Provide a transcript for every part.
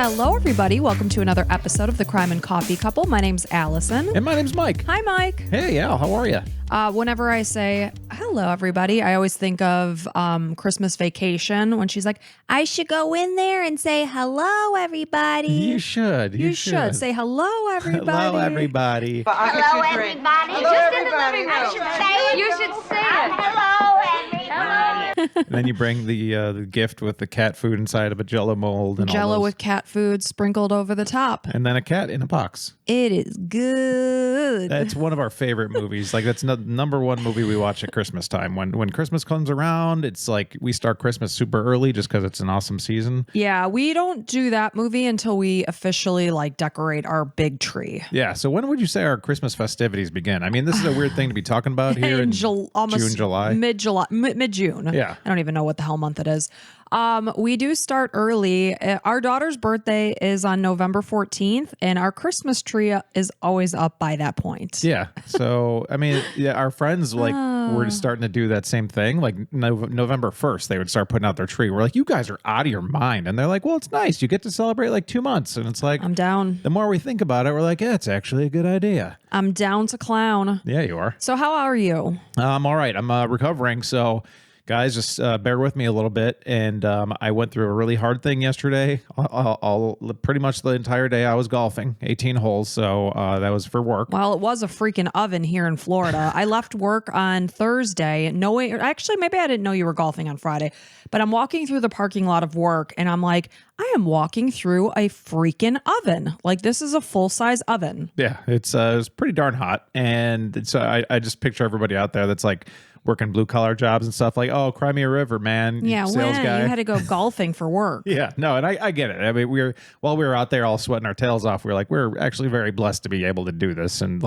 Hello, everybody. Welcome to another episode of the Crime and Coffee Couple. My name's Allison. And my name's Mike. Hi, Mike. Hey, Al. How are you? Whenever I say hello, everybody, I always think of Christmas Vacation when she's like, I should go in there and say hello, everybody. You should. You should. Say hello, everybody. Hello, everybody. Hello, everybody. Hello, Just everybody. in the living room. Say it. You should say it. Hello, everybody. And then you bring the gift with the cat food inside of a Jello mold and Jello all those. with cat food sprinkled over the top. And then a cat in a box. It is good. That's one of our favorite movies. Like that's number one movie we watch at Christmas time. When Christmas comes around, it's like we start Christmas super early just because it's an awesome season. Yeah, we don't do that movie until we officially decorate our big tree. Yeah. So when would you say our Christmas festivities begin? I mean, this is a weird thing to be talking about here in June, July. Mid-June. Yeah. I don't even know what the hell month it is. We do start early. Our daughter's birthday is on November 14th, and our Christmas tree is always up by that point. Yeah. So, I mean, yeah, our friends were starting to do that same thing. Like November 1st, they would start putting out their tree. We're like, you guys are out of your mind. And they're like, well, it's nice. You get to celebrate like 2 months. And it's like, I'm down. The more we think about it, we're like, yeah, it's actually a good idea. I'm down to clown. Yeah, you are. So how are you? I'm all right. I'm recovering. So, guys, just bear with me a little bit. And I went through a really hard thing yesterday. Pretty much the entire day I was golfing, 18 holes. So that was for work. Well, it was a freaking oven here in Florida. I left work on Thursday knowing, actually, maybe I didn't know you were golfing on Friday, but I'm walking through the parking lot of work and I'm like, I am walking through a freaking oven. Like, this is a full-size oven. Yeah, it was pretty darn hot. And so I just picture everybody out there that's like, working blue collar jobs and stuff like, oh, cry me a river, man. Yeah, sales when guy. you had to go golfing for work. Yeah, no, and I get it. I mean, while we were out there all sweating our tails off, we're actually very blessed to be able to do this and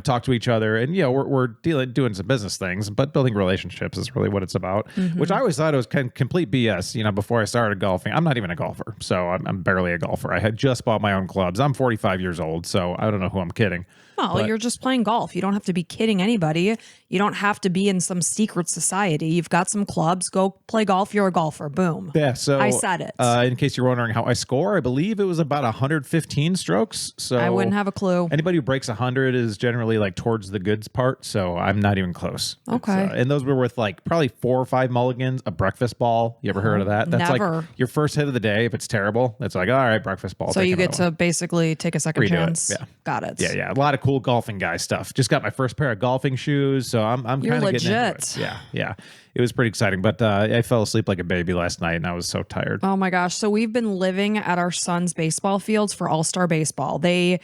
talk to each other. And we're doing some business things, but building relationships is really what it's about. Mm-hmm. Which I always thought it was complete BS. Before I started golfing, I'm not even a golfer, so I'm barely a golfer. I had just bought my own clubs. I'm 45 years old, so I don't know who I'm kidding. Well, you're just playing golf. You don't have to be kidding anybody. You don't have to be in some secret society. You've got some clubs. Go play golf. You're a golfer. Boom. Yeah. So I said it. In case you're wondering how I score, I believe it was about 115 strokes. So I wouldn't have a clue. Anybody who breaks 100 is generally towards the goods part. So I'm not even close. Okay. And those were with probably 4 or 5 mulligans, a breakfast ball. You ever heard of that? That's never. like your first hit of the day. If it's terrible, it's like, all right, breakfast ball. So you get to basically take a second chance. Yeah. Got it. Yeah. A lot of cool golfing guy stuff. Just got my first pair of golfing shoes. So I'm kind of legit. getting into it. Yeah. It was pretty exciting, but I fell asleep like a baby last night and I was so tired. Oh my gosh. So we've been living at our son's baseball fields for All-Star Baseball. They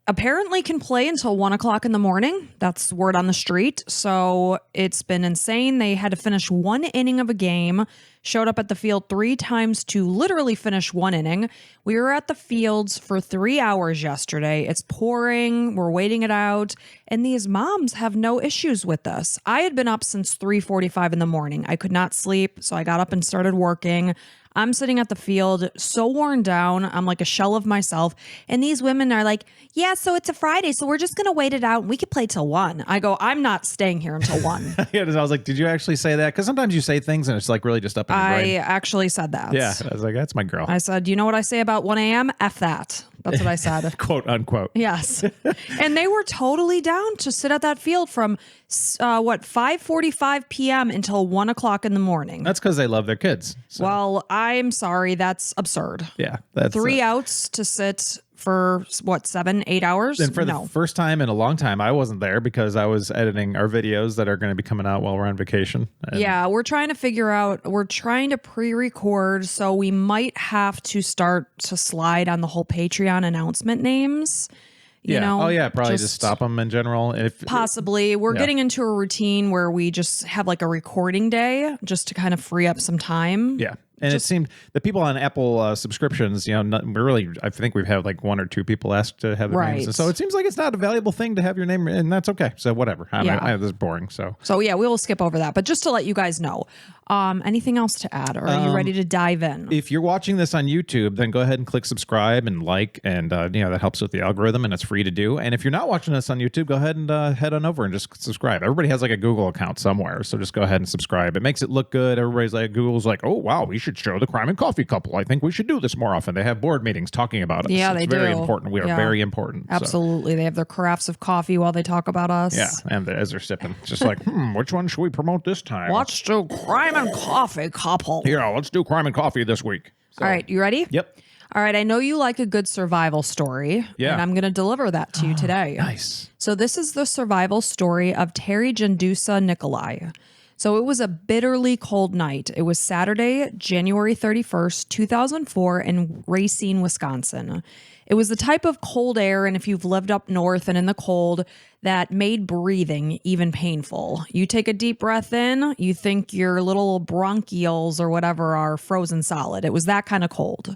apparently can play until 1 o'clock in the morning. That's word on the street. So it's been insane. They had to finish 1 inning of a game, showed up at the field 3 times to literally finish 1 inning. We were at the fields for 3 hours yesterday. It's pouring. We're waiting it out. And these moms have no issues with this. I had been up since 3:45 in the morning. I could not sleep. So I got up and started working. I'm sitting at the field, so worn down. I'm like a shell of myself. And these women are like, yeah, so it's a Friday, so we're just going to wait it out. And we could play till 1. I go, I'm not staying here until 1. I was like, did you actually say that? Because sometimes you say things and it's really just up in your brain. I actually said that. Yeah, I was like, that's my girl. I said, you know what I say about 1 a.m.? F that. That's what I said. Quote unquote. Yes. And they were totally down to sit at that field from 5:45 p.m. until 1 o'clock in the morning. That's because they love their kids. So. Well, I'm sorry. That's absurd. Yeah. That's 3 outs to sit for 7-8 hours. And for the first time in a long time, I wasn't there because I was editing our videos that are going to be coming out while we're on vacation. And yeah, we're trying to pre-record, so we might have to start to slide on the whole Patreon announcement names. You know, probably just stop them in general. Possibly. We're getting into a routine where we just have a recording day just to kind of free up some time. Yeah. And it seemed the people on Apple subscriptions, I think we've had 1 or 2 people ask to have their names. And so it seems like it's not a valuable thing to have your name, and that's okay. So whatever. This is boring. So yeah, we will skip over that. But just to let you guys know, anything else to add? Or are you ready to dive in? If you're watching this on YouTube, then go ahead and click subscribe and like, and that helps with the algorithm, and it's free to do. And if you're not watching this on YouTube, go ahead and head on over and just subscribe. Everybody has a Google account somewhere, so just go ahead and subscribe. It makes it look good. Everybody's Google's oh wow, we should should show the Crime and Coffee couple. I think we should do this more often. They have board meetings talking about us. Yeah, it's they very do. important. We are Yeah. very important. So, Absolutely. They have their carafes of coffee while they talk about us. yeah, and as they're sipping, it's just like, which one should we promote this time? Let's do Crime and Coffee couple. Yeah, let's do Crime and Coffee this week. So, All right, you ready? Yep. All right, I know you like a good survival story. Yeah. And I'm going to deliver that to you today. Nice. So this is the survival story of Teri Jendusa-Nicolai. So it was a bitterly cold night. It was Saturday, January 31st, 2004 in Racine, Wisconsin. It was the type of cold air, and if you've lived up north and in the cold, that made breathing even painful. You take a deep breath in, you think your little bronchioles or whatever are frozen solid. It was that kind of cold.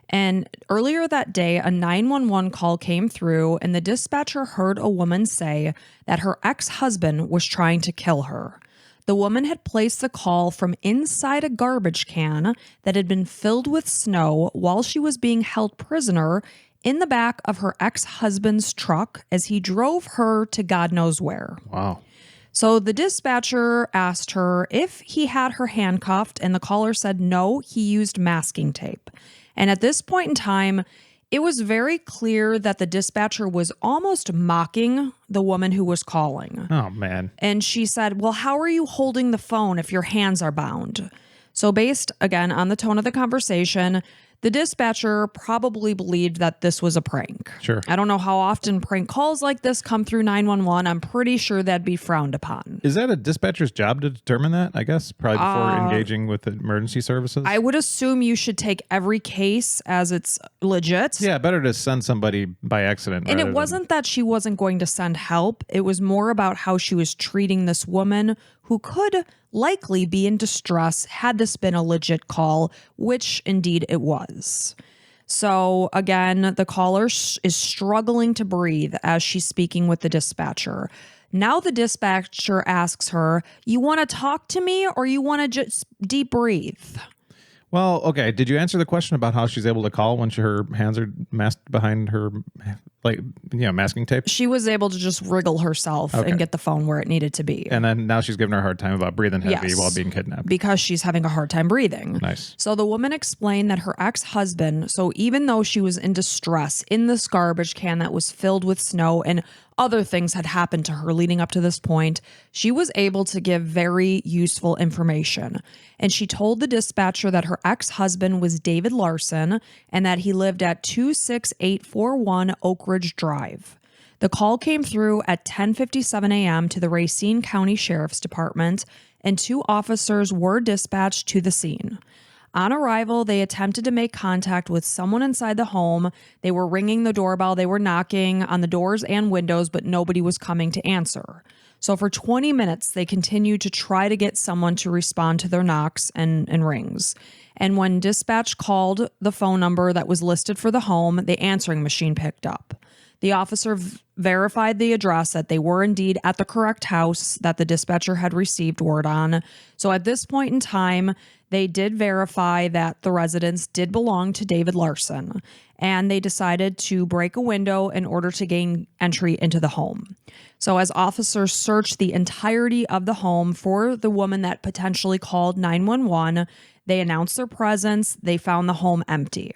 And earlier that day, a 911 call came through, and the dispatcher heard a woman say that her ex-husband was trying to kill her. The woman had placed the call from inside a garbage can that had been filled with snow while she was being held prisoner in the back of her ex-husband's truck as he drove her to God knows where. Wow. So the dispatcher asked her if he had her handcuffed, and the caller said no, he used masking tape. And at this point in time, it was very clear that the dispatcher was almost mocking the woman who was calling. Oh, man. And she said, well, how are you holding the phone if your hands are bound? So based, again, on the tone of the conversation, the dispatcher probably believed that this was a prank. Sure. I don't know how often prank calls like this come through 911. I'm pretty sure that'd be frowned upon. Is that a dispatcher's job to determine that, I guess? Probably before engaging with emergency services? I would assume you should take every case as it's legit. Yeah, better to send somebody by accident. And rather it wasn't that she wasn't going to send help. It was more about how she was treating this woman who could likely be in distress had this been a legit call, which indeed it was. So again, the caller is struggling to breathe as she's speaking with the dispatcher. Now the dispatcher asks her, you want to talk to me or you want to just deep breathe? Well, okay. Did you answer the question about how she's able to call when her hands are masked behind her, masking tape? She was able to just wriggle herself and get the phone where it needed to be. And then now she's giving her a hard time about breathing heavy Yes. while being kidnapped. Because she's having a hard time breathing. Nice. So the woman explained that her ex-husband, so even though she was in distress in this garbage can that was filled with snow and other things had happened to her leading up to this point, she was able to give very useful information. And she told the dispatcher that her ex-husband was David Larson and that he lived at 26841 Oak Ridge Drive. The call came through at 10:57 a.m. to the Racine County Sheriff's Department, and 2 officers were dispatched to the scene. On arrival, they attempted to make contact with someone inside the home. They were ringing the doorbell. They were knocking on the doors and windows, but nobody was coming to answer. So for 20 minutes, they continued to try to get someone to respond to their knocks and rings. And when dispatch called the phone number that was listed for the home, the answering machine picked up. The officer verified the address that they were indeed at the correct house that the dispatcher had received word on. So at this point in time, they did verify that the residence did belong to David Larson, and they decided to break a window in order to gain entry into the home. So as officers searched the entirety of the home for the woman that potentially called 911, they announced their presence. They found the home empty.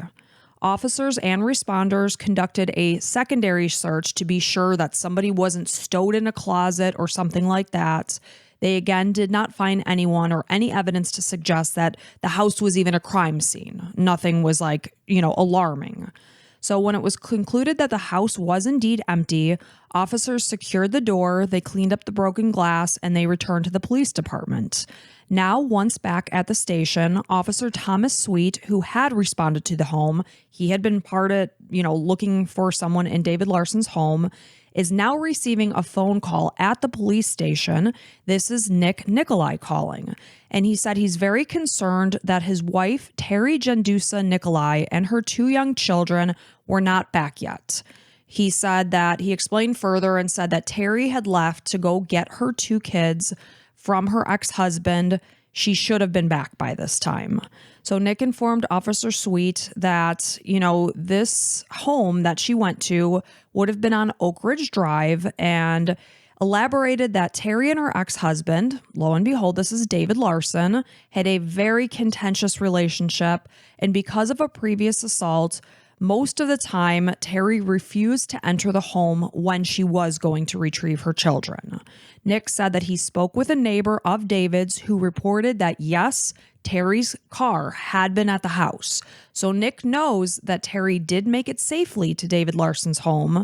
Officers and responders conducted a secondary search to be sure that somebody wasn't stowed in a closet or something like that. They again did not find anyone or any evidence to suggest that the house was even a crime scene. Nothing was alarming. So when it was concluded that the house was indeed empty, officers secured the door, they cleaned up the broken glass, and they returned to the police department. Now, once back at the station, Officer Thomas Sweet, who had responded to the home, he had been part of, looking for someone in David Larson's home, is now receiving a phone call at the police station. This is Nick Nicolai calling. And he said he's very concerned that his wife, Teri Jendusa-Nicolai, and her 2 young children were not back yet. He said that he explained further and said that Teri had left to go get her 2 kids from her ex-husband. She should have been back by this time. So Nick informed Officer Sweet that, this home that she went to would have been on Oak Ridge Drive. And elaborated that Teri and her ex-husband, lo and behold, this is David Larson, had a very contentious relationship. And because of a previous assault, most of the time, Teri refused to enter the home when she was going to retrieve her children. Nick said that he spoke with a neighbor of David's who reported that, yes, Teri's car had been at the house. So Nick knows that Teri did make it safely to David Larson's home.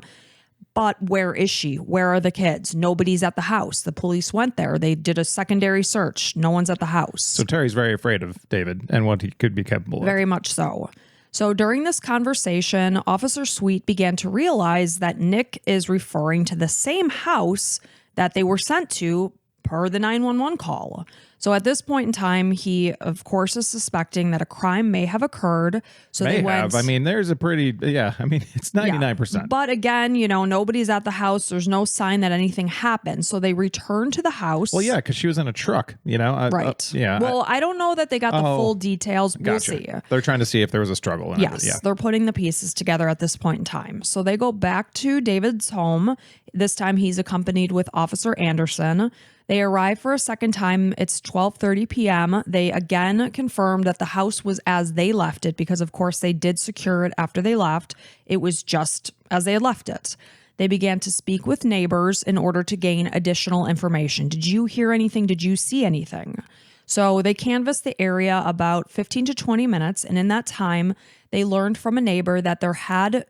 But where is she? Where are the kids? Nobody's at the house. The police went there. They did a secondary search. No one's at the house. So Terry's very afraid of David and what he could be capable of. Very much so. So during this conversation, Officer Sweet began to realize that Nick is referring to the same house that they were sent to per the 911 call. So at this point in time, he, of course, is suspecting that a crime may have occurred. So May they went. have. I mean, there's a pretty, it's 99%. Yeah. But again, nobody's at the house. There's no sign that anything happened. So they returned to the house. Well, yeah, because she was in a truck, Right. Yeah. Well, I don't know that they got the full details. We'll Gotcha. see. They're trying to see if there was a struggle. And Yes, yeah. they're putting the pieces together at this point in time. So they go back to David's home. This time he's accompanied with Officer Anderson. They arrive for a second time. It's 12:30 p.m. They again confirm that the house was as they left it because, of course, they did secure it after they left. It was just as they had left it. They began to speak with neighbors in order to gain additional information. Did you hear anything? Did you see anything? So they canvassed the area about 15 to 20 minutes, and in that time, they learned from a neighbor that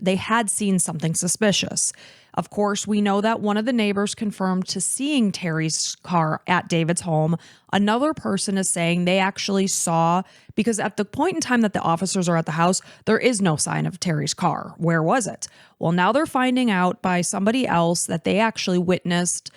they had seen something suspicious. Of course, we know that one of the neighbors confirmed to seeing Teri's car at David's home. Another person is saying they actually saw, because at the point in time that the officers are at the house, there is no sign of Teri's car. Where was it? Well, now they're finding out by somebody else that they actually witnessed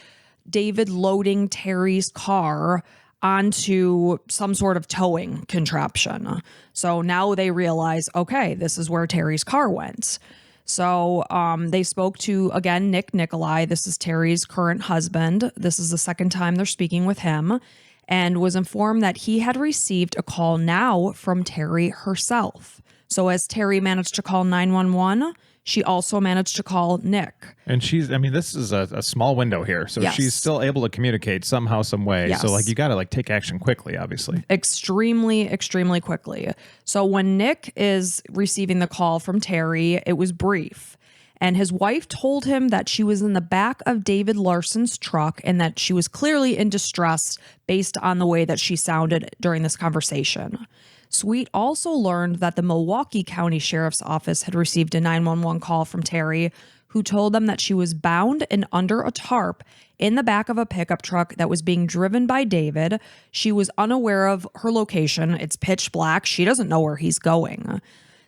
David loading Teri's car onto some sort of towing contraption. So now they realize, okay, this is where Teri's car went. So they spoke to, again, Nicolai. This is Teri's current husband. This is the second time they're speaking with him, and was informed that he had received a call now from Teri herself. So as Teri managed to call 911, she also managed to call Nick. And this is a small window here. So Yes. she's still able to communicate somehow, some way. Yes. So you got to take action quickly, obviously. Extremely, extremely quickly. So when Nick is receiving the call from Teri, it was brief. And his wife told him that she was in the back of David Larson's truck and that she was clearly in distress based on the way that she sounded during this conversation. Sweet also learned that the Milwaukee County Sheriff's Office had received a 911 call from Teri, who told them that she was bound and under a tarp in the back of a pickup truck that was being driven by David. She was unaware of her location. It's pitch black. She doesn't know where he's going.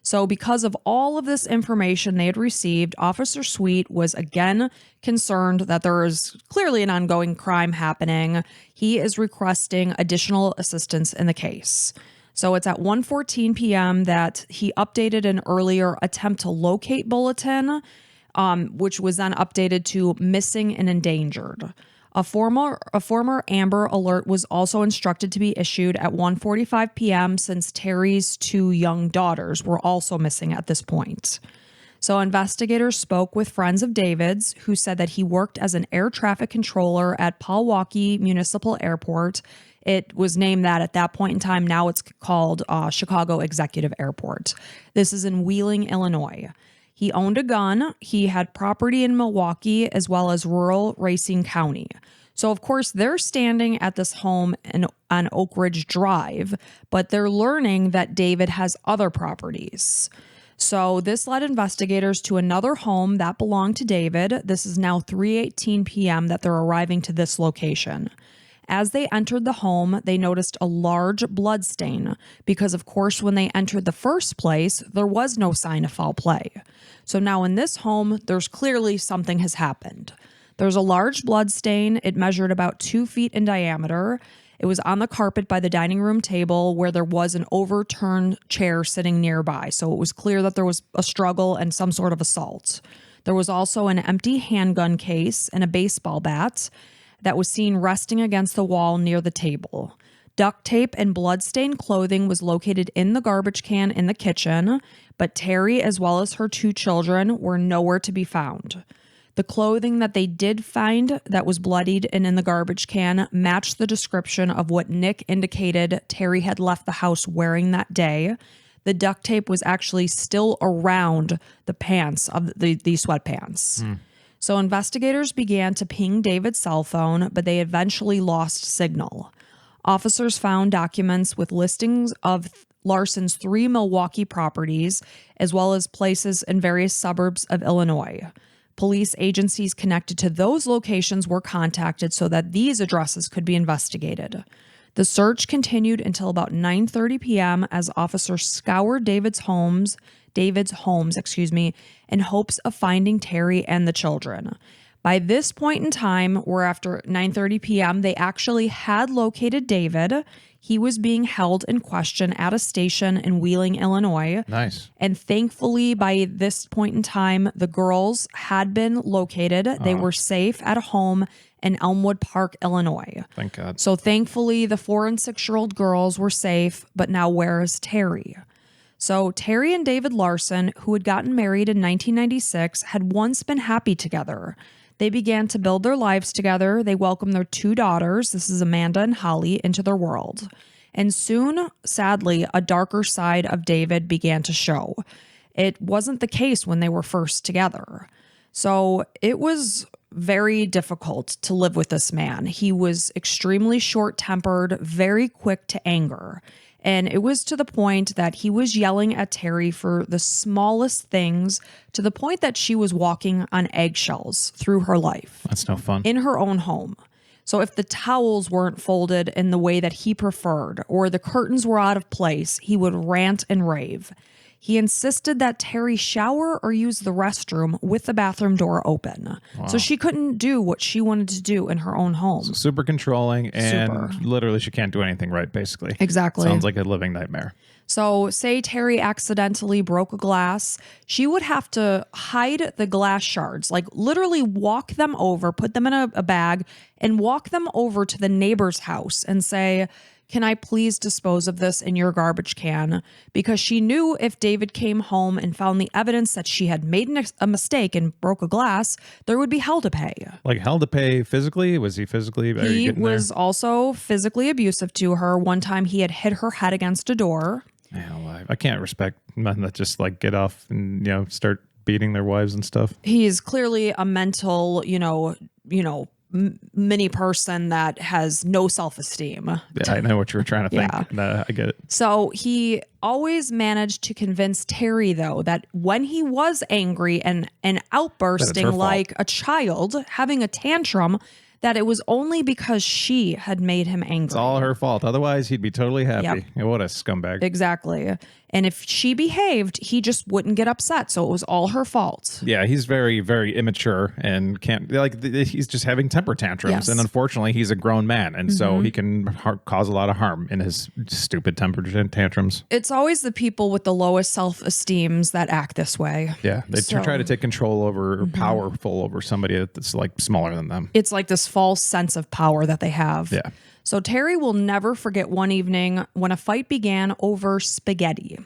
So because of all of this information they had received, Officer Sweet was again concerned that there is clearly an ongoing crime happening. He is requesting additional assistance in the case. So it's at 1:14 p.m. that he updated an earlier attempt to locate bulletin, which was then updated to missing and endangered. A former Amber Alert was also instructed to be issued at 1:45 p.m. since Teri's two young daughters were also missing at this point. So investigators spoke with friends of David's who said that he worked as an air traffic controller at Milwaukee Municipal Airport. It was named that at that point in time. Now it's called Chicago Executive Airport. This is in Wheeling, Illinois. He owned a gun. He had property in Milwaukee as well as rural Racine County. So, of course, they're standing at this home on Oak Ridge Drive, but they're learning that David has other properties. So this led investigators to another home that belonged to David. This is now 3:18 p.m. that they're arriving to this location. As they entered the home, they noticed a large blood stain because, of course, when they entered the first place, there was no sign of foul play. So now in this home, there's clearly something has happened. There's a large blood stain. It measured about 2 feet in diameter. It was on the carpet by the dining room table where there was an overturned chair sitting nearby. So it was clear that there was a struggle and some sort of assault. There was also an empty handgun case and a baseball bat that was seen resting against the wall near the table. Duct tape and blood-stained clothing was located in the garbage can in the kitchen, but Teri, as well as her two children, were nowhere to be found. The clothing that they did find that was bloodied and in the garbage can matched the description of what Nick indicated Teri had left the house wearing that day. The duct tape was actually still around the pants of the sweatpants. So investigators began to ping David's cell phone, but they eventually lost signal. Officers found documents with listings of Larson's 3 Milwaukee properties, as well as places in various suburbs of Illinois. Police agencies connected to those locations were contacted so that these addresses could be investigated. The search continued until about 9:30 p.m. as officers scoured David's homes, in hopes of finding Teri and the children. By this point in time, we're after 9:30 p.m., they actually had located David. He was being held in question at a station in Wheeling, Illinois. Nice. And thankfully, by this point in time, the girls had been located. They were safe at a home in Elmwood Park, Illinois. Thank God. So thankfully, the 4 and 6-year-old girls were safe, but now where is Teri? So Teri and David Larson, who had gotten married in 1996, had once been happy together. They began to build their lives together. They welcomed their 2 daughters, this is Amanda and Holly, into their world. And soon, sadly, a darker side of David began to show. It wasn't the case when they were first together. So it was very difficult to live with this man. He was extremely short-tempered, very quick to anger. And it was to the point that he was yelling at Teri for the smallest things, to the point that she was walking on eggshells through her life. That's no fun. In her own home. So if the towels weren't folded in the way that he preferred, or the curtains were out of place, he would rant and rave. He insisted that Teri shower or use the restroom with the bathroom door open. Wow. So she couldn't do what she wanted to do in her own home. So super controlling, and literally she can't do anything right, basically. Exactly. Sounds like a living nightmare. So say Teri accidentally broke a glass, she would have to hide the glass shards, like literally walk them over, put them in a bag, and walk them over to the neighbor's house and say, "Can I please dispose of this in your garbage can?" Because she knew if David came home and found the evidence that she had made a mistake and broke a glass, there would be hell to pay. Like hell to pay physically? Was he physically? He was also physically abusive to her. One time he had hit her head against a door. Man, I can't respect men that just like get off and, start beating their wives and stuff. He's clearly a mental, mini person that has no self-esteem. Yeah, I know what you were trying to think. Yeah. I get it. So he always managed to convince Teri, though, that when he was angry and outbursting like a child, having a tantrum, that it was only because she had made him angry. It's all her fault. Otherwise, he'd be totally happy. Yep. What a scumbag. Exactly. And if she behaved, he just wouldn't get upset. So it was all her fault. Yeah, he's very, very immature and can't, he's just having temper tantrums. Yes. And unfortunately, he's a grown man. And so he can cause a lot of harm in his stupid temper tantrums. It's always the people with the lowest self-esteems that act this way. Yeah, they try to take control over, powerful over somebody that's like smaller than them. It's like this false sense of power that they have. Yeah. So Teri will never forget one evening when a fight began over spaghetti.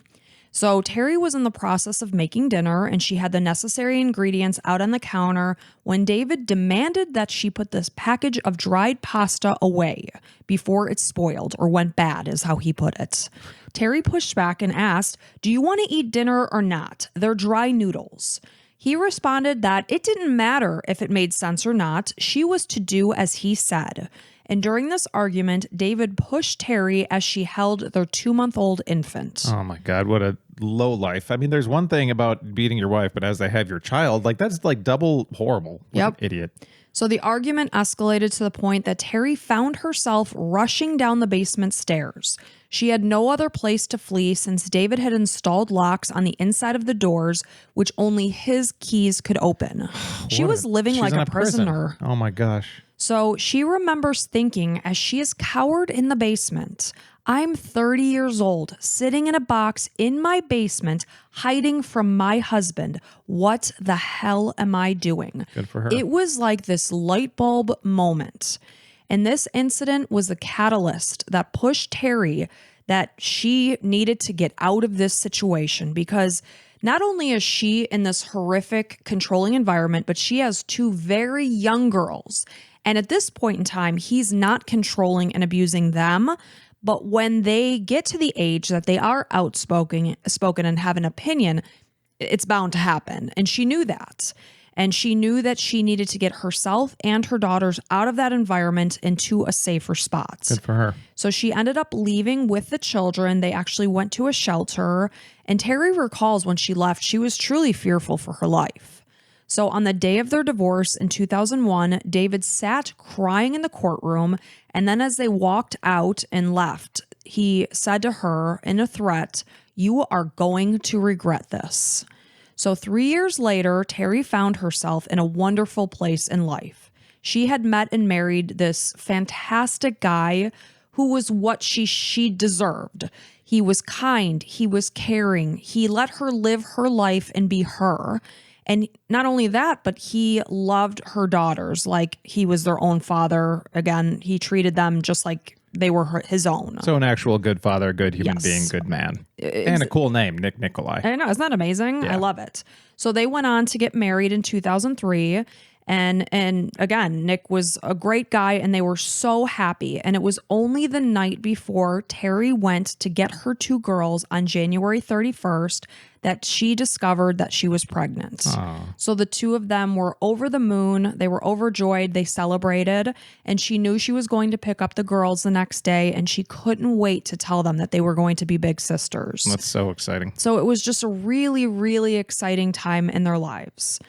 So Teri was in the process of making dinner and she had the necessary ingredients out on the counter when David demanded that she put this package of dried pasta away before it spoiled or went bad, is how he put it. Teri pushed back and asked, "Do you want to eat dinner or not? They're dry noodles." He responded that it didn't matter if it made sense or not. She was to do as he said. And during this argument, David pushed Teri as she held their 2-month-old infant. Oh my God, what a low life. I mean, there's one thing about beating your wife, but as they have your child, that's like double horrible. Yep. Idiot. So the argument escalated to the point that Teri found herself rushing down the basement stairs. She had no other place to flee since David had installed locks on the inside of the doors, which only his keys could open. She was living like a prisoner. Oh my gosh. So she remembers thinking as she is cowered in the basement, "I'm 30 years old, sitting in a box in my basement, hiding from my husband. What the hell am I doing?" Good for her. It was like this light bulb moment. And this incident was the catalyst that pushed Teri that she needed to get out of this situation because not only is she in this horrific, controlling environment, but she has two very young girls. And at this point in time, he's not controlling and abusing them. But when they get to the age that they are outspoken and have an opinion, it's bound to happen. And she knew that. And she knew that she needed to get herself and her daughters out of that environment into a safer spot. Good for her. So she ended up leaving with the children. They actually went to a shelter. And Teri recalls when she left, she was truly fearful for her life. So on the day of their divorce in 2001, David sat crying in the courtroom. And then as they walked out and left, he said to her in a threat, "You are going to regret this." So 3 years later, Teri found herself in a wonderful place in life. She had met and married this fantastic guy who was what she deserved. He was kind. He was caring. He let her live her life and be her. And not only that, but he loved her daughters like he was their own father. Again, he treated them just like they were his own. So an actual good father, good human Yes. being, good man. And a cool name, Nick Nicolai. I know. Isn't that amazing? Yeah. I love it. So they went on to get married in 2003. And again, Nick was a great guy and they were so happy. And it was only the night before Teri went to get her two girls on January 31st that she discovered that she was pregnant. So the two of them were over the moon. They were overjoyed. They celebrated. And she knew she was going to pick up the girls the next day. And she couldn't wait to tell them that they were going to be big sisters. That's so exciting. So it was just a really, really exciting time in their lives.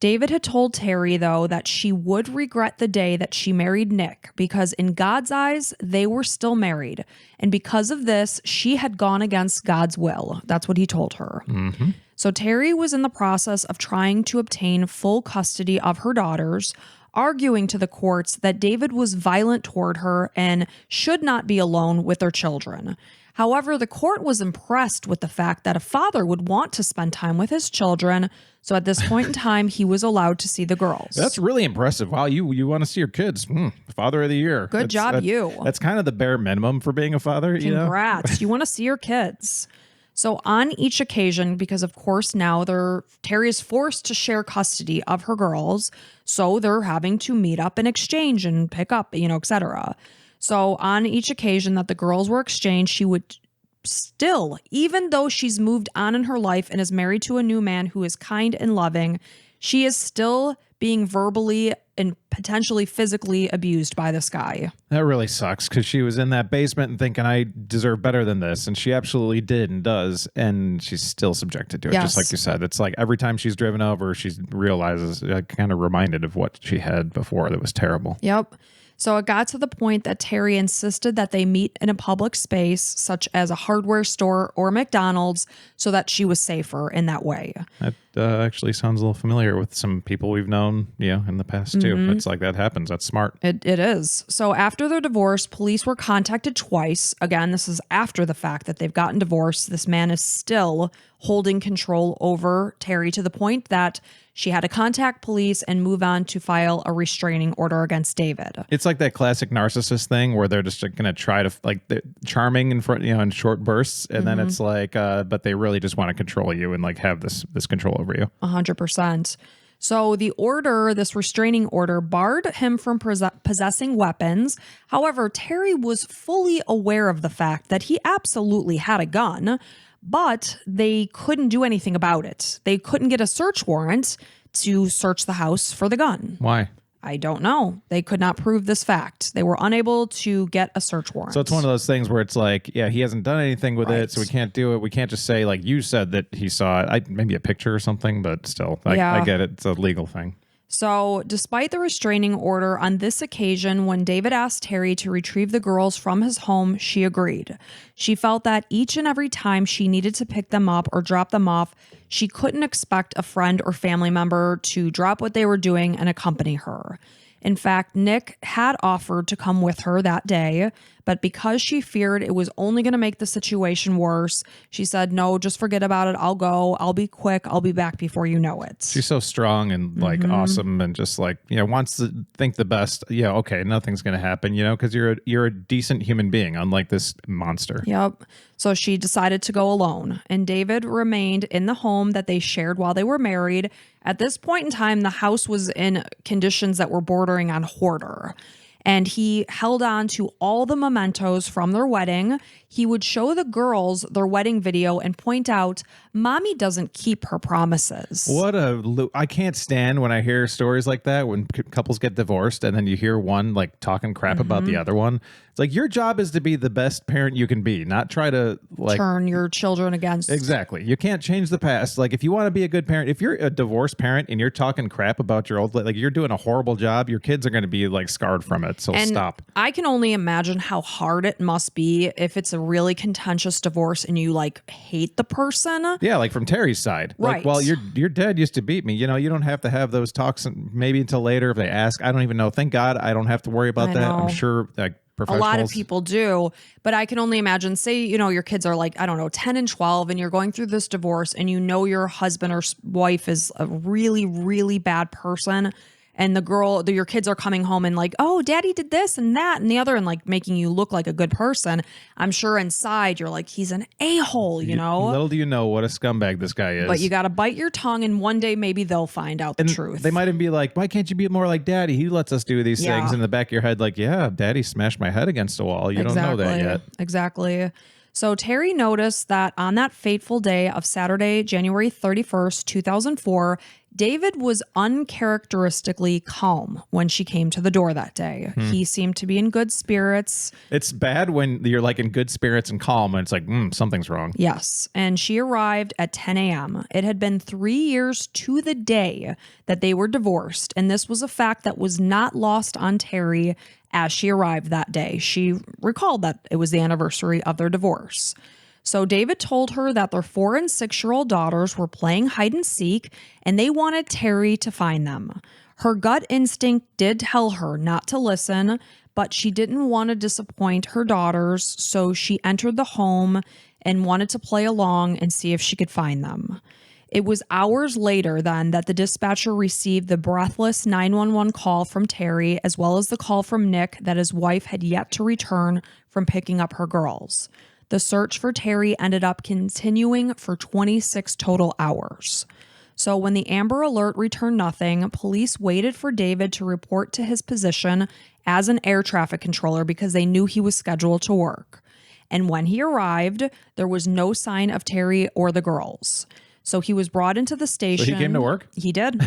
David had told Teri, though, that she would regret the day that she married Nick because in God's eyes, they were still married. And because of this, she had gone against God's will. That's what he told her. Mm-hmm. So Teri was in the process of trying to obtain full custody of her daughters, arguing to the courts that David was violent toward her and should not be alone with their children. However, the court was impressed with the fact that a father would want to spend time with his children. So at this point in time, he was allowed to see the girls. That's really impressive. Wow, you want to see your kids. Father of the year. Good job, you. That's kind of the bare minimum for being a father. Congrats. You want to see your kids. So on each occasion, because of course now Teri is forced to share custody of her girls. So they're having to meet up and exchange and pick up, etc. So on each occasion that the girls were exchanged, she would still, even though she's moved on in her life and is married to a new man who is kind and loving, she is still being verbally and potentially physically abused by this guy. That really sucks because she was in that basement and thinking, I deserve better than this. And she absolutely did and does. And she's still subjected to it, just like you said. It's like every time she's driven over, she realizes, kind of reminded of what she had before that was terrible. Yep. So it got to the point that Teri insisted that they meet in a public space, such as a hardware store or McDonald's, so that she was safer in that way. That actually sounds a little familiar with some people we've known, in the past too. It's like that happens. That's smart. It is. So after their divorce, police were contacted twice. Again, this is after the fact that they've gotten divorced. This man is still holding control over Teri to the point that she had to contact police and move on to file a restraining order against David. It's like that classic narcissist thing where they're just going to try to they're charming in front, in short bursts. And then it's like, but they really just want to control you and have this control over you. 100%. So the order, this restraining order, barred him from possessing weapons. However, Teri was fully aware of the fact that he absolutely had a gun, but they couldn't do anything about it. They couldn't get a search warrant to search the house for the gun. Why? I don't know. They could not prove this fact. They were unable to get a search warrant. So it's one of those things where it's like, he hasn't done anything with Right. it, so we can't do it. We can't just say, you said that he saw it. Maybe a picture or something, but still, I get it. It's a legal thing. So despite the restraining order, on this occasion, when David asked Teri to retrieve the girls from his home, she agreed. She felt that each and every time she needed to pick them up or drop them off, she couldn't expect a friend or family member to drop what they were doing and accompany her. In fact, Nick had offered to come with her that day, But because she feared it was only going to make the situation worse, she said, no, just forget about it. I'll go. I'll be quick. I'll be back before you know it. She's so strong and like awesome and just like, wants to think the best. Yeah, okay, nothing's going to happen, because you're a decent human being, unlike this monster. Yep. So she decided to go alone, and David remained in the home that they shared while they were married. At this point in time, the house was in conditions that were bordering on hoarder. And he held on to all the mementos from their wedding. He would show the girls their wedding video and point out, Mommy doesn't keep her promises. I can't stand when I hear stories like that, when couples get divorced and then you hear one like talking crap about the other one. It's like, your job is to be the best parent you can be, not try to like turn your children against. Exactly. You can't change the past. Like, if you want to be a good parent, if you're a divorced parent and you're talking crap about your old, like you're doing a horrible job, your kids are going to be like scarred from it. So stop. I can only imagine how hard it must be if it's a really contentious divorce and you like hate the person. Yeah, like from Teri's side. Right. Like, well, your dad used to beat me. You don't have to have those talks maybe until later if they ask. I don't even know. Thank God I don't have to worry about that. I'm sure like a lot of people do, but I can only imagine, say, your kids are like, I don't know, 10 and 12, and you're going through this divorce and your husband or wife is a really, really bad person. And your kids are coming home and like, oh, daddy did this and that and the other, and like making you look like a good person. I'm sure inside you're like, he's an a-hole, Little do you know what a scumbag this guy is. But you got to bite your tongue, and one day maybe they'll find out the truth. They might even be like, why can't you be more like daddy? He lets us do these things. In the back of your head, like, yeah, daddy smashed my head against a wall. You don't know that yet. Exactly. So Teri noticed that on that fateful day of Saturday, January 31st, 2004, David was uncharacteristically calm when she came to the door that day. He seemed to be in good spirits. It's bad when you're like in good spirits and calm and it's like, something's wrong. Yes. And she arrived at 10 a.m. It had been 3 years to the day that they were divorced. And this was a fact that was not lost on Teri as she arrived that day. She recalled that it was the anniversary of their divorce. So David told her that their 4 and 6-year-old daughters were playing hide and seek, and they wanted Teri to find them. Her gut instinct did tell her not to listen, but she didn't want to disappoint her daughters, so she entered the home and wanted to play along and see if she could find them. It was hours later then that the dispatcher received the breathless 911 call from Teri, as well as the call from Nick that his wife had yet to return from picking up her girls. The search for Teri ended up continuing for 26 total hours. So when the Amber Alert returned nothing, police waited for David to report to his position as an air traffic controller because they knew he was scheduled to work. And when he arrived, there was no sign of Teri or the girls. So he was brought into the station. So he came to work? He did.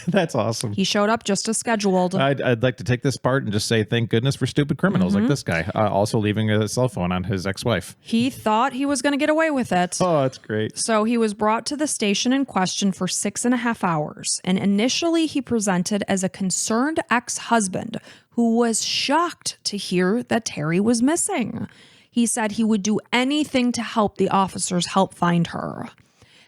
That's awesome. He showed up just as scheduled. I'd like to take this part and just say thank goodness for stupid criminals like this guy. Also leaving a cell phone on his ex-wife. He thought he was going to get away with it. Oh, that's great. So he was brought to the station in question for 6.5 hours. And initially he presented as a concerned ex-husband who was shocked to hear that Teri was missing. He said he would do anything to help the officers help find her.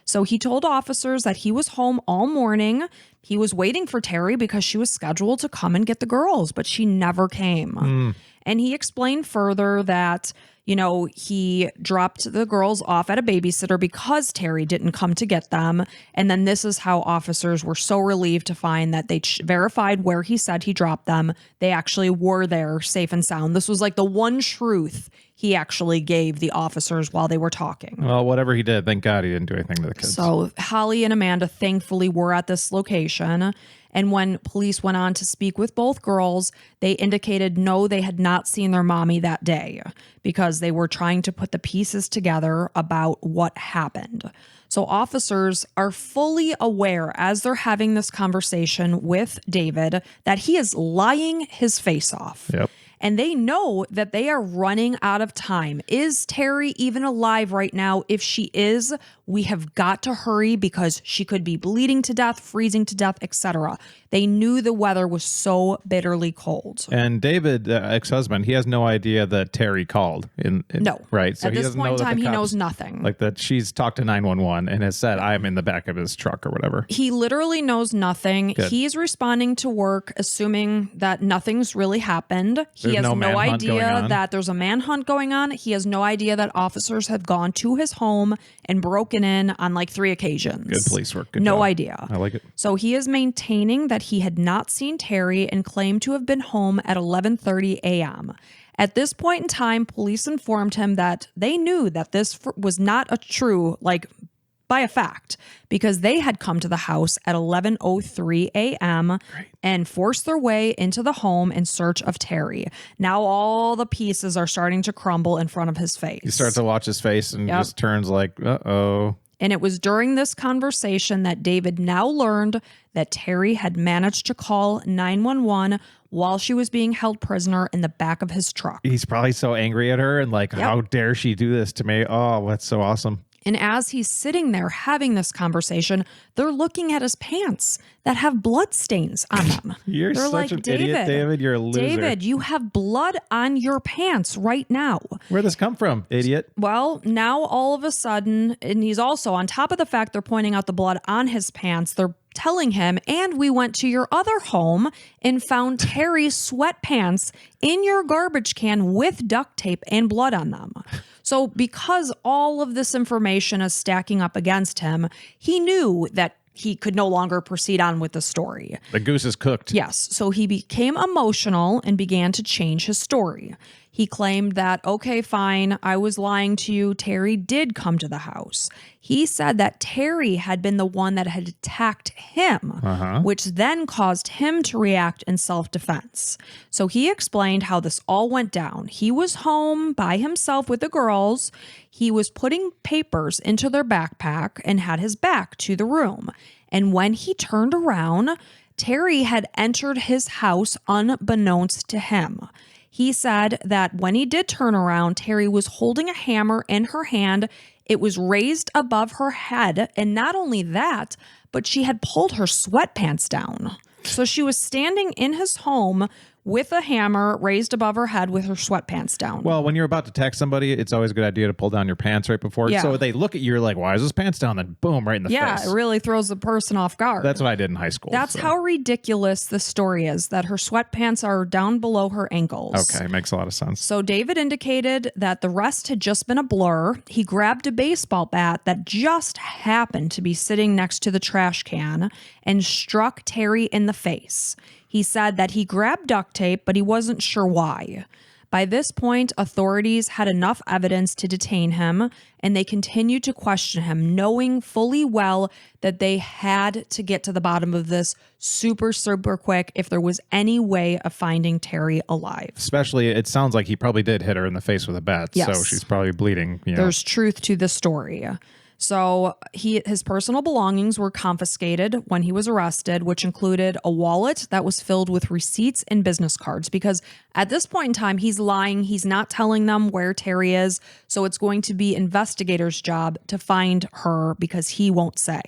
So he told officers that he was home all morning. He was waiting for Teri because she was scheduled to come and get the girls, but she never came. And he explained further that, he dropped the girls off at a babysitter because Teri didn't come to get them. And then this is how officers were so relieved to find that they verified where he said he dropped them. They actually were there safe and sound. This was like the one truth he actually gave the officers while they were talking. Well, whatever he did, thank God he didn't do anything to the kids. So Holly and Amanda thankfully were at this location. And when police went on to speak with both girls, they indicated no, they had not seen their mommy that day because they were trying to put the pieces together about what happened. So officers are fully aware as they're having this conversation with David that he is lying his face off. Yep. And they know that they are running out of time. Is Teri even alive right now? If she is, we have got to hurry because she could be bleeding to death, freezing to death, etc. They knew the weather was so bitterly cold. And David, ex-husband, he has no idea that Teri called. No. Right. So at this point in time, he knows nothing. Like that she's talked to 911 and has said, I am in the back of his truck or whatever. He literally knows nothing. Good. He's responding to work, assuming that nothing's really happened. He has no no manhunt going idea on. that there's a manhunt going on. He has no idea that officers have gone to his home and broken in on like 3 occasions. Good police work. Good no job. idea. I like it. So he is maintaining that he had not seen Teri and claimed to have been home at 11:30 a.m. At this point in time, police informed him that they knew that this was not a true, by a fact, because they had come to the house at 11:03 a.m. and forced their way into the home in search of Teri. Now all the pieces are starting to crumble in front of his face. He starts to watch his face and just turns like, uh-oh. And it was during this conversation that David now learned that Teri had managed to call 911 while she was being held prisoner in the back of his truck. He's probably so angry at her and like, how dare she do this to me? Oh, that's so awesome. And as he's sitting there having this conversation, they're looking at his pants that have blood stains on them. You're they're such an idiot, David. You're a loser. David, you have blood on your pants right now. Where'd this come from, idiot? Well, now all of a sudden, and he's also on top of the fact they're pointing out the blood on his pants, they're telling him, and we went to your other home and found Teri's sweatpants in your garbage can with duct tape and blood on them. So because all of this information is stacking up against him, he knew that he could no longer proceed on with the story. The goose is cooked. Yes. So he became emotional and began to change his story. He claimed that, okay, fine, I was lying to you. Teri did come to the house. He said that Teri had been the one that had attacked him, which then caused him to react in self-defense. So he explained how this all went down. He was home by himself with the girls. He was putting papers into their backpack and had his back to the room. And when he turned around, Teri had entered his house unbeknownst to him. He said that when he did turn around, Teri was holding a hammer in her hand. It was raised above her head. And not only that, but she had pulled her sweatpants down. So she was standing in his home with a hammer raised above her head with her sweatpants down. Well, when you're about to text somebody, it's always a good idea to pull down your pants right before. Yeah. So they look at you, you're like, why is his pants down? Then boom, right in the face. Yeah, it really throws the person off guard. That's what I did in high school. That's how ridiculous the story is, that her sweatpants are down below her ankles. Okay, makes a lot of sense. So David indicated that the rest had just been a blur. He grabbed a baseball bat that just happened to be sitting next to the trash can and struck Teri in the face. He said that he grabbed duct tape, but he wasn't sure why. By this point, authorities had enough evidence to detain him, and they continued to question him, knowing fully well that they had to get to the bottom of this super, super quick if there was any way of finding Teri alive. Especially, it sounds like he probably did hit her in the face with a bat, Yes. so she's probably bleeding. There's truth to the story. So his personal belongings were confiscated when he was arrested, which included a wallet that was filled with receipts and business cards. Because at this point in time, he's lying. He's not telling them where Teri is. So it's going to be investigators' job to find her because he won't say.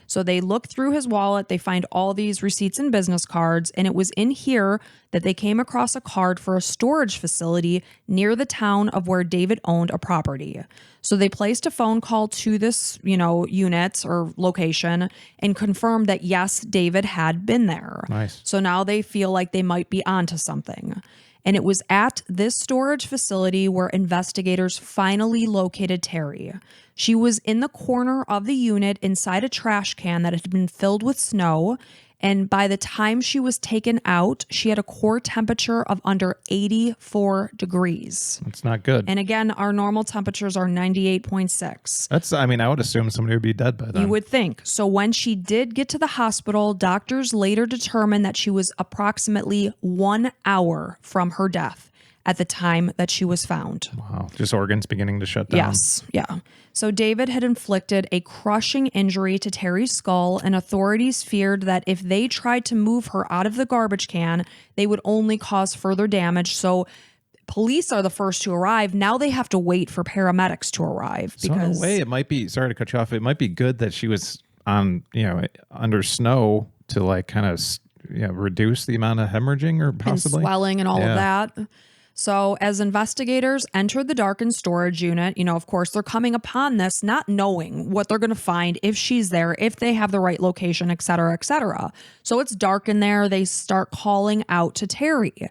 So they look through his wallet. They find all these receipts and business cards. And it was in here that they came across a card for a storage facility near the town of where David owned a property. So they placed a phone call to this, unit or location and confirmed that, yes, David had been there. Nice. So now they feel like they might be onto something. And it was at this storage facility where investigators finally located Teri. She was in the corner of the unit inside a trash can that had been filled with snow. And by the time she was taken out, she had a core temperature of under 84 degrees. That's not good. And again, our normal temperatures are 98.6. I would assume somebody would be dead by then. You would think. So when she did get to the hospital, doctors later determined that she was approximately 1 hour from her death at the time that she was found. Wow. Just organs beginning to shut down. Yes. Yeah. So David had inflicted a crushing injury to Teri's skull, and authorities feared that if they tried to move her out of the garbage can, they would only cause further damage. So police are the first to arrive. Now they have to wait for paramedics to arrive. So in a way, it might be, sorry to cut you off, it might be good that she was on, under snow to kind of, reduce the amount of hemorrhaging or possibly. And swelling and all of that. So as investigators entered the darkened storage unit, of course, they're coming upon this not knowing what they're going to find, if she's there, if they have the right location, et cetera, et cetera. So it's dark in there. They start calling out to Teri.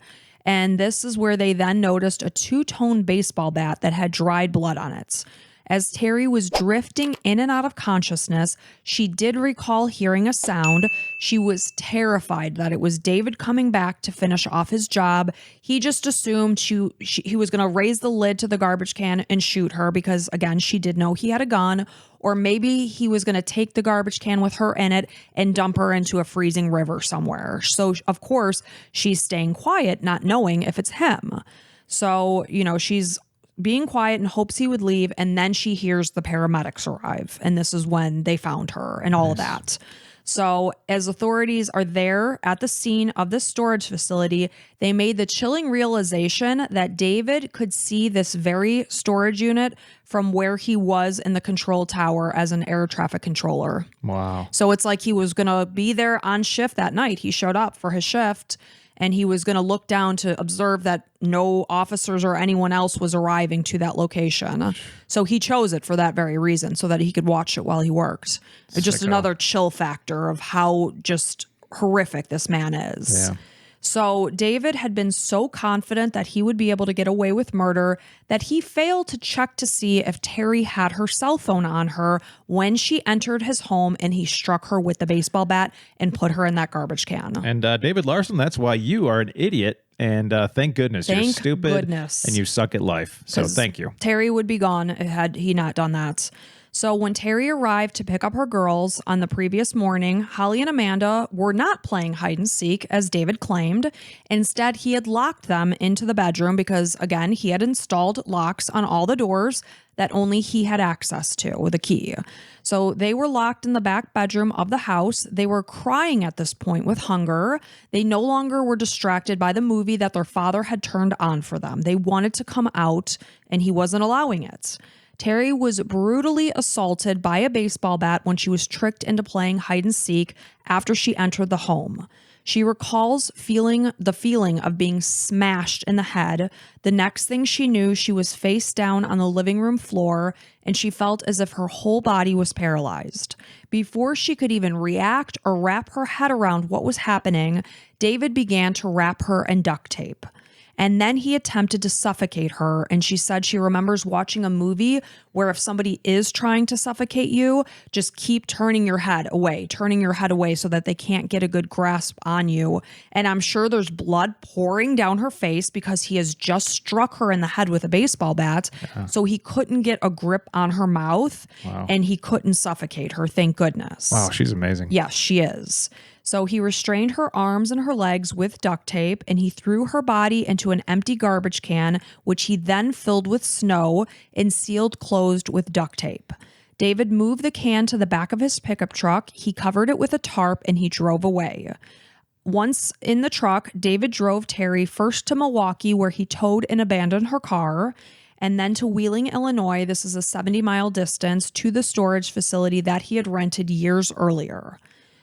And this is where they then noticed a two-tone baseball bat that had dried blood on it. As Teri was drifting in and out of consciousness, she did recall hearing a sound. She was terrified that it was David coming back to finish off his job. He just assumed he was going to raise the lid to the garbage can and shoot her because, again, she did know he had a gun. Or maybe he was going to take the garbage can with her in it and dump her into a freezing river somewhere. So, of course, she's staying quiet, not knowing if it's him. So, she's being quiet and hopes he would leave, and then she hears the paramedics arrive, and this is when they found her and all of that. So as authorities are there at the scene of this storage facility, they made the chilling realization that David could see this very storage unit from where he was in the control tower as an air traffic controller. Wow. So it's like he was going to be there on shift that night. He showed up for his shift, and he was going to look down to observe that no officers or anyone else was arriving to that location. So he chose it for that very reason, so that he could watch it while he worked. It's just another chill factor of how just horrific this man is. Yeah. So David had been so confident that he would be able to get away with murder that he failed to check to see if Teri had her cell phone on her when she entered his home, and he struck her with the baseball bat and put her in that garbage can. And David Larson, that's why you are an idiot. And thank goodness you're stupid and you suck at life. So thank you. Teri would be gone had he not done that. So when Teri arrived to pick up her girls on the previous morning, Holly and Amanda were not playing hide and seek as David claimed. Instead, he had locked them into the bedroom because, again, he had installed locks on all the doors that only he had access to with a key. So they were locked in the back bedroom of the house. They were crying at this point with hunger. They no longer were distracted by the movie that their father had turned on for them. They wanted to come out, and he wasn't allowing it. Teri was brutally assaulted by a baseball bat when she was tricked into playing hide and seek after she entered the home. She recalls the feeling of being smashed in the head. The next thing she knew, she was face down on the living room floor, and she felt as if her whole body was paralyzed. Before she could even react or wrap her head around what was happening, David began to wrap her in duct tape. And then he attempted to suffocate her. And she said she remembers watching a movie where if somebody is trying to suffocate you, just keep turning your head away so that they can't get a good grasp on you. And I'm sure there's blood pouring down her face because he has just struck her in the head with a baseball bat. Yeah. So he couldn't get a grip on her mouth. Wow. And he couldn't suffocate her. Thank goodness. Wow, she's amazing. Yes, she is. So he restrained her arms and her legs with duct tape, and he threw her body into an empty garbage can, which he then filled with snow and sealed closed with duct tape. David moved the can to the back of his pickup truck. He covered it with a tarp, and he drove away. Once in the truck, David drove Teri first to Milwaukee, where he towed and abandoned her car, and then to Wheeling, Illinois. This is a 70-mile distance to the storage facility that he had rented years earlier.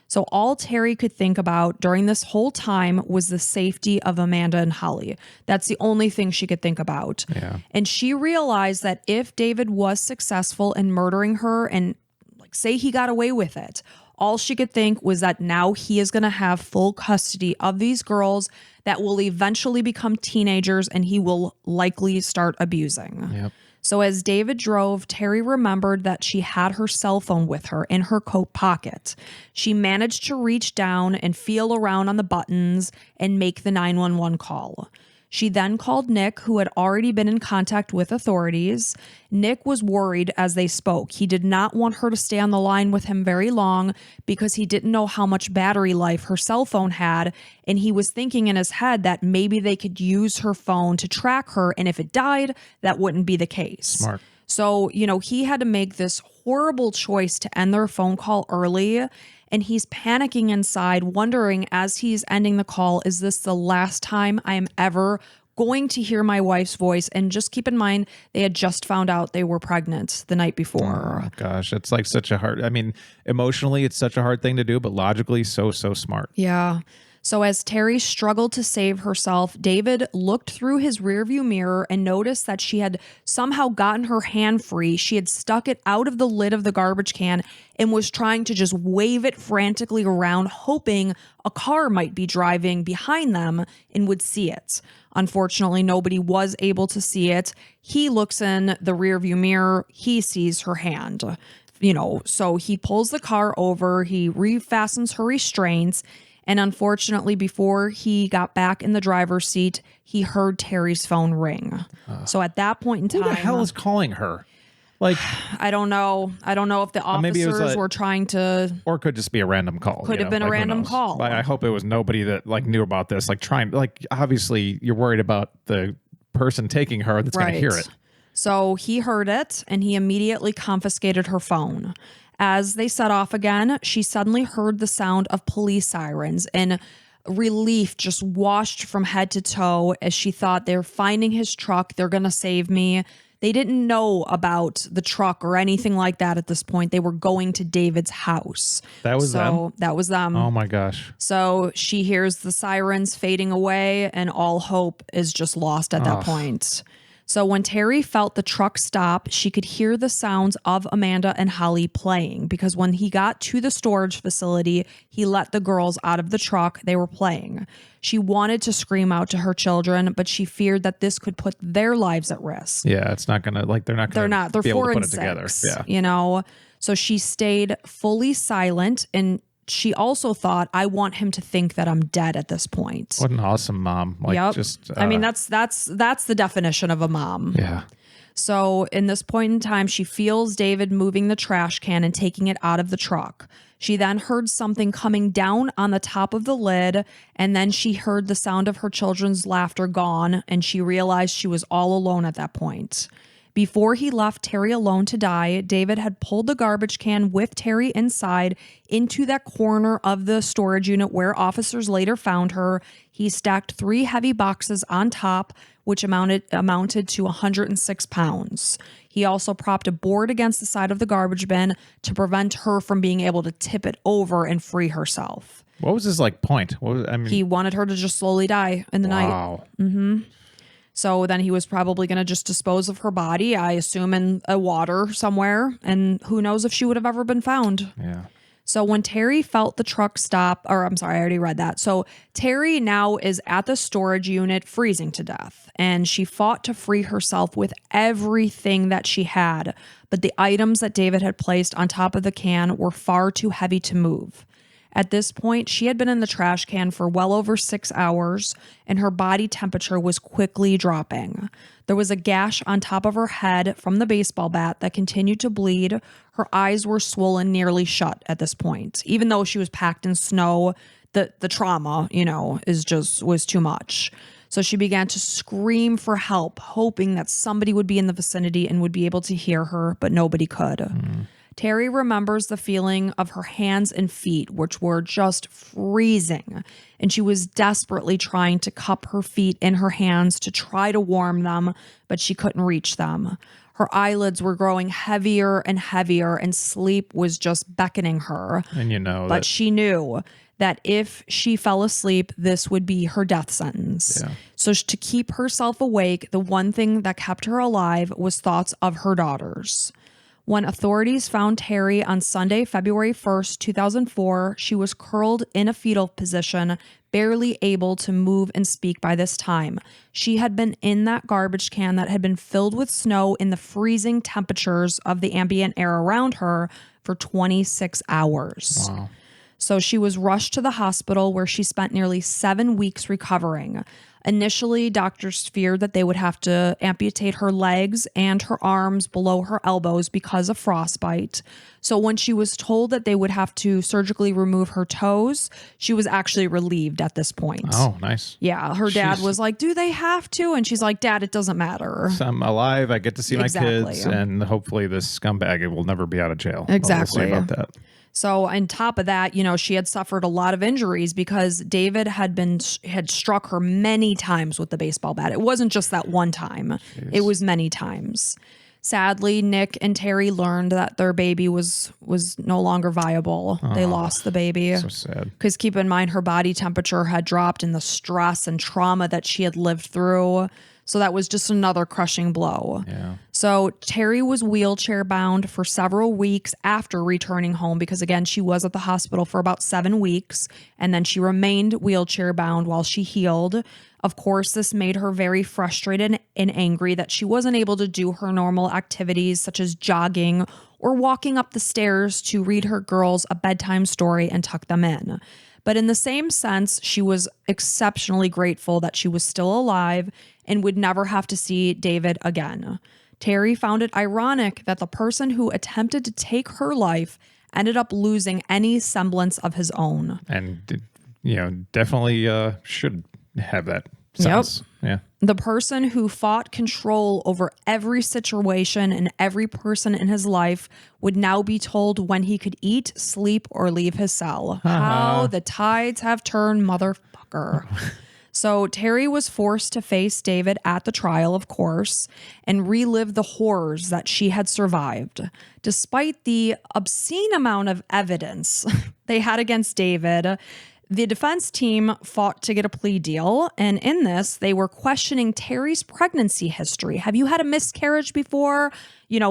So all Teri could think about during this whole time was the safety of Amanda and Holly. That's the only thing she could think about. Yeah. And she realized that if David was successful in murdering her and say he got away with it, all she could think was that now he is going to have full custody of these girls that will eventually become teenagers, and he will likely start abusing. Yep. So as David drove, Teri remembered that she had her cell phone with her in her coat pocket. She managed to reach down and feel around on the buttons and make the 911 call. She then called Nick, who had already been in contact with authorities. Nick was worried as they spoke. He did not want her to stay on the line with him very long because he didn't know how much battery life her cell phone had, and he was thinking in his head that maybe they could use her phone to track her, and if it died, that wouldn't be the case. Smart. So, he had to make this horrible choice to end their phone call early, and he's panicking inside, wondering as he's ending the call, is this the last time I am ever going to hear my wife's voice? And just keep in mind, they had just found out they were pregnant the night before. Oh, gosh, it's such a hard, emotionally, it's such a hard thing to do, but logically, so smart. Yeah. So as Teri struggled to save herself, David looked through his rearview mirror and noticed that she had somehow gotten her hand free. She had stuck it out of the lid of the garbage can and was trying to just wave it frantically around, hoping a car might be driving behind them and would see it. Unfortunately, nobody was able to see it. He looks in the rearview mirror. He sees her hand. So he pulls the car over. He refastens her restraints. And unfortunately, before he got back in the driver's seat, he heard Teri's phone ring. So at that point in time, Who the hell is calling her? Like, I don't know. I don't know if the maybe it was officers were trying to, or it could just be a random call. Could have been a who random knows? call. Like, I hope it was nobody that knew about this. Obviously you're worried about the person taking her that's going to hear it. So he heard it and he immediately confiscated her phone. As they set off again, she suddenly heard the sound of police sirens, and relief just washed from head to toe as she thought, they're finding his truck. They're going to save me. They didn't know about the truck or anything like that at this point. They were going to David's house. That was them? That was them. Oh my gosh. So she hears the sirens fading away and all hope is just lost at that point. So when Teri felt the truck stop, she could hear the sounds of Amanda and Holly playing, because when he got to the storage facility, he let the girls out of the truck. They were playing. She wanted to scream out to her children, but she feared that this could put their lives at risk. Yeah, it's not going to, they're not going to They're be able 4 to put and it together. 6, Yeah. So she stayed fully silent, and she also thought, I want him to think that I'm dead at this point. What an awesome mom. That's the definition of a mom. Yeah. So in this point in time, she feels David moving the trash can and taking it out of the truck. She then heard something coming down on the top of the lid, and then she heard the sound of her children's laughter gone, and she realized she was all alone at that point. Before he left Teri alone to die, David had pulled the garbage can with Teri inside into that corner of the storage unit where officers later found her. He stacked 3 heavy boxes on top, which amounted to 106 pounds. He also propped a board against the side of the garbage bin to prevent her from being able to tip it over and free herself. What was his point? He wanted her to just slowly die in the night. Wow. So then he was probably going to just dispose of her body, I assume, in a water somewhere. And who knows if she would have ever been found. Yeah. So when Teri felt the truck stop, I already read that. So Teri now is at the storage unit freezing to death. And she fought to free herself with everything that she had. But the items that David had placed on top of the can were far too heavy to move. At this point, she had been in the trash can for well over 6 hours, and her body temperature was quickly dropping. There was a gash on top of her head from the baseball bat that continued to bleed. Her eyes were swollen nearly shut at this point. Even though she was packed in snow, the trauma, was too much. So she began to scream for help, hoping that somebody would be in the vicinity and would be able to hear her, but nobody could. Teri remembers the feeling of her hands and feet, which were just freezing, and she was desperately trying to cup her feet in her hands to try to warm them, but she couldn't reach them. Her eyelids were growing heavier and heavier, and sleep was just beckoning her. And she knew that if she fell asleep, this would be her death sentence. Yeah. So to keep herself awake, the one thing that kept her alive was thoughts of her daughters. When authorities found Teri on Sunday, February 1st, 2004, she was curled in a fetal position, barely able to move and speak by this time. She had been in that garbage can that had been filled with snow in the freezing temperatures of the ambient air around her for 26 hours. Wow. So she was rushed to the hospital where she spent nearly 7 weeks recovering. Initially, doctors feared that they would have to amputate her legs and her arms below her elbows because of frostbite. So when she was told that they would have to surgically remove her toes, she was actually relieved at this point. Oh, nice. Yeah, her dad was like, do they have to? And she's like, Dad, it doesn't matter. So I'm alive. I get to see my kids, and hopefully this scumbag will never be out of jail. Exactly. We'll see about that. So on top of that, she had suffered a lot of injuries because David had struck her many times with the baseball bat. It wasn't just that one time. Jeez. It was many times. Sadly, Nick and Teri learned that their baby was no longer viable. They lost the baby. So sad. Because keep in mind, her body temperature had dropped in the stress and trauma that she had lived through. So that was just another crushing blow. Yeah. So Teri was wheelchair bound for several weeks after returning home because, again, she was at the hospital for about 7 weeks. And then she remained wheelchair bound while she healed. Of course, this made her very frustrated and angry that she wasn't able to do her normal activities such as jogging or walking up the stairs to read her girls a bedtime story and tuck them in. But in the same sense, she was exceptionally grateful that she was still alive and would never have to see David again. Teri found it ironic that the person who attempted to take her life ended up losing any semblance of his own. And, definitely should have that sense. Yeah. The person who fought control over every situation and every person in his life would now be told when he could eat, sleep, or leave his cell. How the tides have turned, motherfucker. So Teri was forced to face David at the trial, of course, and relive the horrors that she had survived. Despite the obscene amount of evidence they had against David, the defense team fought to get a plea deal, and in this, they were questioning Teri's pregnancy history. Have you had a miscarriage before?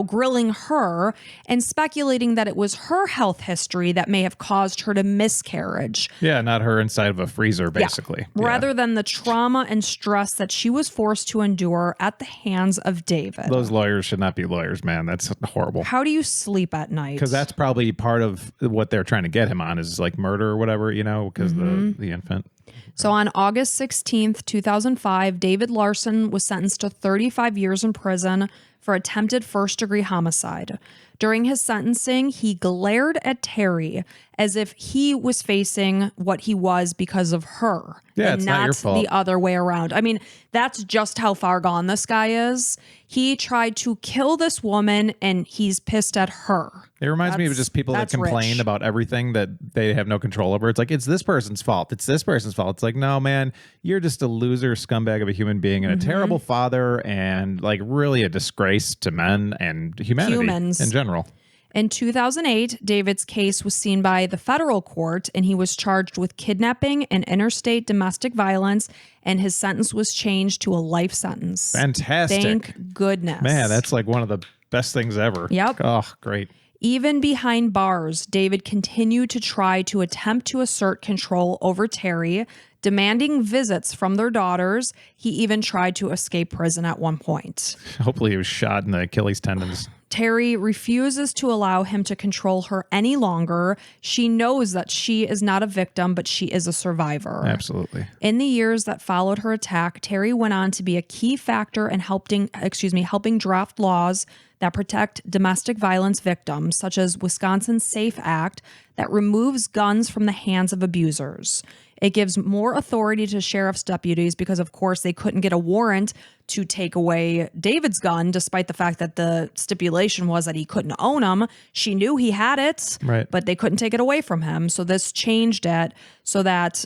Grilling her and speculating that it was her health history that may have caused her to miscarriage. Yeah, not her inside of a freezer, basically. Yeah. Rather than the trauma and stress that she was forced to endure at the hands of David. Those lawyers should not be lawyers, man. That's horrible. How do you sleep at night? Because that's probably part of what they're trying to get him on is like murder or whatever, because the infant. So on August 16th, 2005, David Larson was sentenced to 35 years in prison for attempted first-degree homicide. During his sentencing, he glared at Teri as if he was facing what he was because of her. Yeah, and it's not your fault. The other way around. I mean, that's just how far gone this guy is. He tried to kill this woman, and he's pissed at her. It reminds me of just people that complain rich. about everything that they have no control over. It's like, it's this person's fault. It's this person's fault. It's like, no, man, you're just a loser scumbag of a human being and a terrible father and like really a disgrace to men and humans in general. In 2008, David's case was seen by the federal court, and he was charged with kidnapping and interstate domestic violence, and his sentence was changed to a life sentence. Fantastic. Thank goodness. Man, that's like one of the best things ever. Yep. Oh, great. Even behind bars, David continued to try to attempt to assert control over Teri, demanding visits from their daughters. He even tried to escape prison at one point. Hopefully he was shot in the Achilles tendons. Teri refuses to allow him to control her any longer. She knows that she is not a victim, but she is a survivor. Absolutely. In the years that followed her attack, Teri went on to be a key factor in helping draft laws that protect domestic violence victims, such as Wisconsin's SAFE Act that removes guns from the hands of abusers. It gives more authority to sheriff's deputies because, of course, they couldn't get a warrant to take away David's gun, despite the fact that the stipulation was that he couldn't own them. She knew he had it, right, but they couldn't take it away from him. So this changed it so that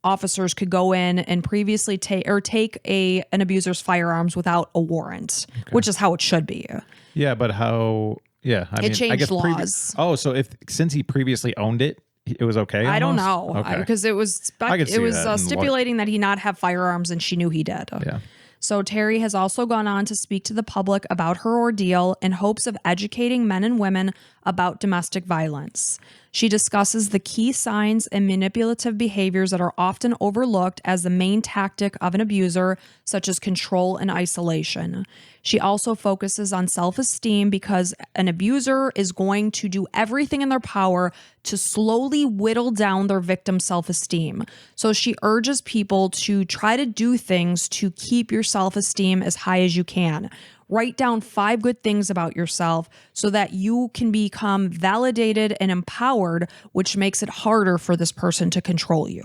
officers could go in and previously take an abuser's firearms without a warrant, which is how it should be. Yeah, but how? Yeah, it changed laws. So since he previously owned it, it was okay? I don't know, because it was stipulating that he not have firearms, and she knew he did. Yeah. So Teri has also gone on to speak to the public about her ordeal in hopes of educating men and women about domestic violence. She discusses the key signs and manipulative behaviors that are often overlooked as the main tactic of an abuser, such as control and isolation. She also focuses on self-esteem because an abuser is going to do everything in their power to slowly whittle down their victim's self-esteem. So she urges people to try to do things to keep your self-esteem as high as you can. Write down 5 good things about yourself so that you can become validated and empowered, which makes it harder for this person to control you.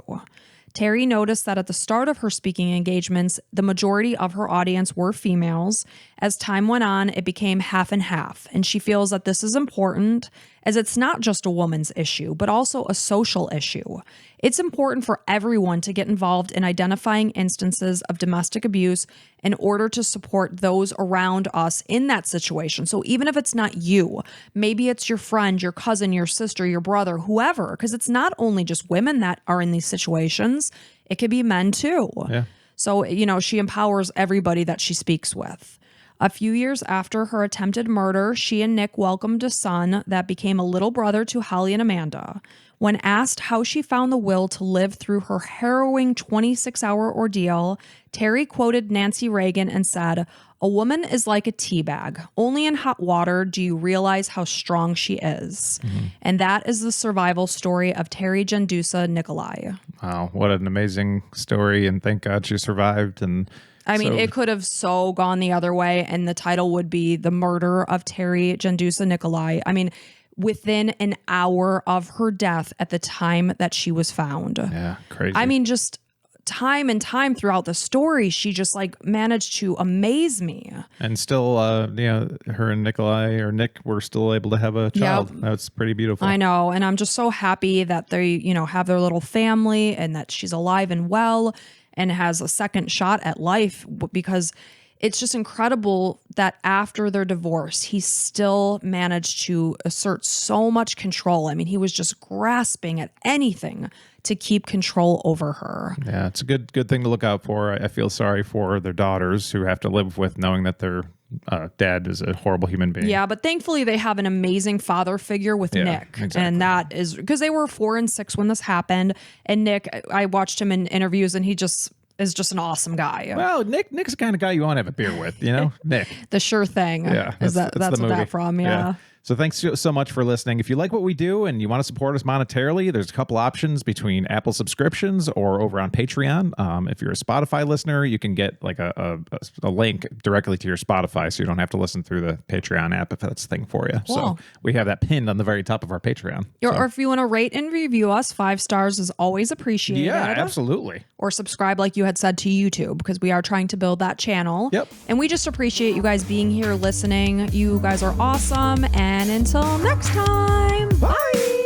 Teri noticed that at the start of her speaking engagements, the majority of her audience were females. As time went on, it became half and half, and she feels that this is important as it's not just a woman's issue, but also a social issue. It's important for everyone to get involved in identifying instances of domestic abuse in order to support those around us in that situation. So even if it's not you, maybe it's your friend, your cousin, your sister, your brother, whoever, because it's not only just women that are in these situations, it could be men too. Yeah. So, she empowers everybody that she speaks with. A few years after her attempted murder, she and Nick welcomed a son that became a little brother to Holly and Amanda. When asked how she found the will to live through her harrowing 26-hour ordeal, Teri quoted Nancy Reagan and said, "A woman is like a tea bag. Only in hot water do you realize how strong she is." And that is the survival story of Teri Jendusa-Nicolai. Wow, what an amazing story, and thank God she survived. And I mean, so- it could have so gone the other way, and the title would be The Murder of Teri Jendusa-Nicolai. I mean, within an hour of her death at the time that she was found. Yeah, crazy. I mean, just time and time throughout the story, she just managed to amaze me. And still, her and Nick were still able to have a child. Yep. That's pretty beautiful. I know. And I'm just so happy that they, have their little family and that she's alive and well and has a second shot at life, because it's just incredible that after their divorce, he still managed to assert so much control. I mean, he was just grasping at anything to keep control over her. Yeah, it's a good thing to look out for. I feel sorry for their daughters who have to live with knowing that their dad is a horrible human being. Yeah, but thankfully they have an amazing father figure with Nick. Exactly. And that is because they were 4 and 6 when this happened. And Nick, I watched him in interviews and he just is just an awesome guy. Well, Nick's the kind of guy you want to have a beer with, Nick. The sure thing. Yeah, That's the what movie. that from. Yeah. So thanks so much for listening. If you like what we do and you want to support us monetarily, there's a couple options between Apple subscriptions or over on Patreon. If you're a Spotify listener, you can get a link directly to your Spotify, so you don't have to listen through the Patreon app if that's the thing for you. Cool. So we have that pinned on the very top of our Patreon. Or if you want to rate and review us, 5 stars is always appreciated. Yeah, absolutely. Or subscribe, like you had said, to YouTube, because we are trying to build that channel. Yep. And we just appreciate you guys being here listening. You guys are awesome. And until next time, bye.